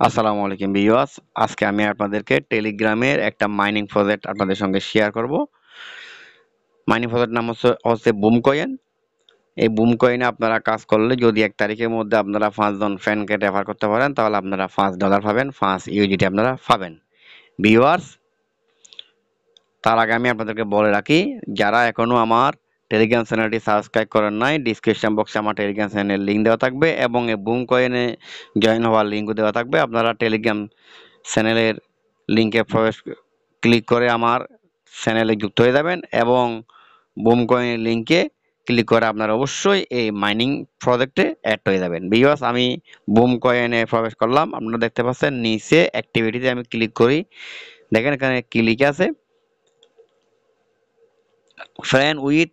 আসসালামু আলাইকুম ভিউয়ার্স। আজকে আমি আপনাদেরকে টেলিগ্রামের একটা মাইনিং প্রজেক্ট আপনাদের সঙ্গে শেয়ার করব। মাইনিং প্রজেক্ট নাম হচ্ছে বুম কয়েন। এই বুম কয়েনে আপনারা কাজ করলে যদি 1 তারিখের মধ্যে আপনারা 5 জন ফ্যানকে রেফার করতে পারেন তাহলে আপনারা $5 পাবেন, 5 ইউজিটি আপনারা পাবেন। ভিউয়ার্স, তার আগে আমি আপনাদেরকে বলে রাখি, যারা এখনো আমার টেলিগ্রাম চ্যানেলটি সাবস্ক্রাইব করেন নাই, ডিসক্রিপশন বক্সে আমার টেলিগ্রাম চ্যানেলের লিঙ্ক দেওয়া থাকবে এবং এই বুম কয়েনে জয়েন হওয়ার লিঙ্কও দেওয়া থাকবে। আপনারা টেলিগ্রাম চ্যানেলের লিঙ্কে ক্লিক করে আমার চ্যানেলে যুক্ত হয়ে যাবেন এবং বুম কয়েনের লিঙ্কে ক্লিক করে আপনারা অবশ্যই এই মাইনিং প্রজেক্টে অ্যাড হয়ে যাবেন। ভিউয়ার্স, আমি বুম কয়েনে প্রবেশ করলাম। আপনারা দেখতে পাচ্ছেন নিচে অ্যাক্টিভিটিতে আমি ক্লিক করি। দেখেন এখানে ক্লিক আছে friend with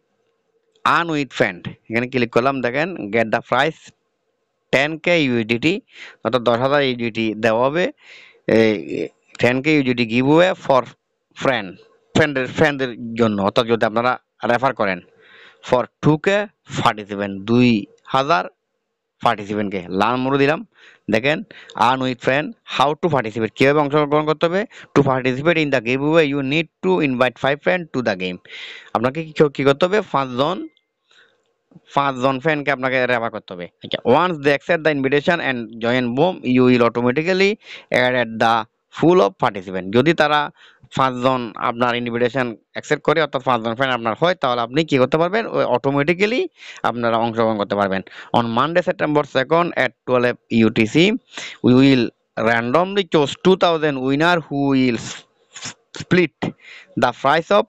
earn with friend, এখানে ক্লিক করলাম। দেখেন get the price 10K USDT, অর্থাৎ 10,000 ইউএসডিটি দেওয়া হবে। 10K ইউএসডিটি গিভওয়ে ফর ফ্রেন্ডদের জন্য, অর্থাৎ যদি আপনারা রেফার করেন। ফর 2K পার্টিসিপেন্ট, 2,000 পার্টিসিপেন্টকে লার্ন মোড দিলাম। দেখেন earn with friend, how to participate, কীভাবে অংশগ্রহণ করতে হবে। To participate in the giveaway you need to invite 5 friend to the game. আপনাকে কি করতে হবে? 5 জন ফ্রেন্ডকে আপনাকে রেফার করতে হবে। Once they accept the invitation and join boom you will automatically add at the pool of participant. যদি তারা 5 জন আপনার ইনভিটেশন অ্যাকসেপ্ট করে, অর্থাৎ 5 জন ফ্রেন্ড আপনার হয়, তাহলে আপনি কি করতে পারবেন? অটোমেটিক্যালি আপনারা অংশগ্রহণ করতে পারবেন। On Monday September 2nd at 12 UTC we will randomly choose 2000 winner who will split the price of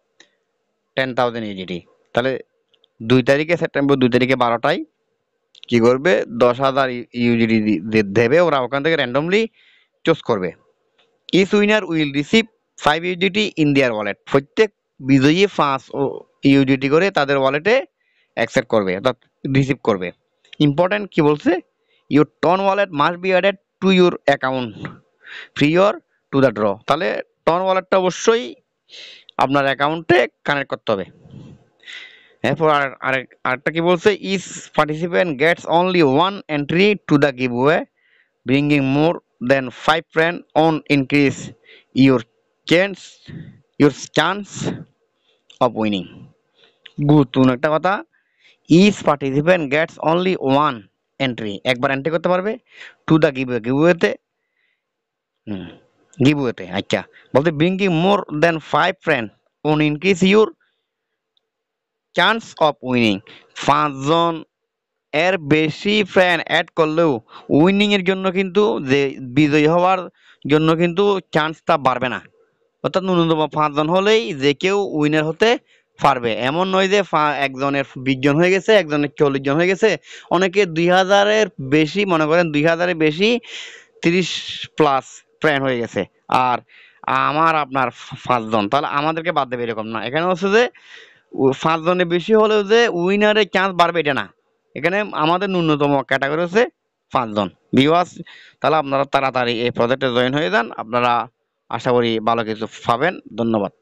10,000 USDT। তাহলে 2 তারিখে সেপ্টেম্বর 2 তারিখে 12টায় কি করবে? 10,000 ইউজিডি দেবে, ওরা ওখান থেকে র্যান্ডমলি চুজ করবে। Each winner will receive 5 UGD in their wallet. প্রত্যেক বিজয়ী 5 ইউজিডি করে তাদের ওয়ালেটে অ্যাকসেপ্ট করবে, অর্থাৎ রিসিভ করবে। ইম্পর্টেন্ট কি বলছে? Your TON wallet must be added to your account prior to the draw. তাহলে টন ওয়ালেটটা অবশ্যই আপনার অ্যাকাউন্টে কানেক্ট করতে হবে। এরপর আরেকটা কি বলছে? Each participant gets only one entry to the giveaway, bringing more than 5 friend on increase your chance of winning. গুরুত্বপূর্ণ একটা কথা, each participant gets only one entry, একবার এন্ট্রি করতে পারবে টু দ্য গিভওয়েতে। আচ্ছা, বলতে bringing more than 5 friend on increase your chance of winning. 5 জন এর বেশি ফ্রেন্ড অ্যাড করলেও উইনিং এর জন্য কিন্তু, যে বিজয়ী হওয়ার জন্য কিন্তু চান্সটা বাড়বে না। অর্থাৎ ন্যূনতম 5 জন হলেই যে কেউ উইনার হতে পারবে। এমন নয় যে একজনের 20 জন হয়ে গেছে, একজনের 40 জন হয়ে গেছে। অনেকে 2000-এর বেশি, মনে করেন 2000-এর বেশি 30+ ফ্রেন্ড হয়ে গেছে, আর আমার আপনার 5 জন, তাহলে আমাদেরকে বাদ দেবে এরকম না। এখানে হচ্ছে যে 5 জনের বেশি হলেও যে উইনারের চান্স বাড়বে এটা না। এখানে আমাদের ন্যূনতম ক্যাটাগরি হচ্ছে 5 জন। ভিউয়ার্স, তাহলে আপনারা তাড়াতাড়ি এই প্রজেক্টে জয়েন হয়ে যান। আপনারা আশা করি ভালো কিছু পাবেন। ধন্যবাদ।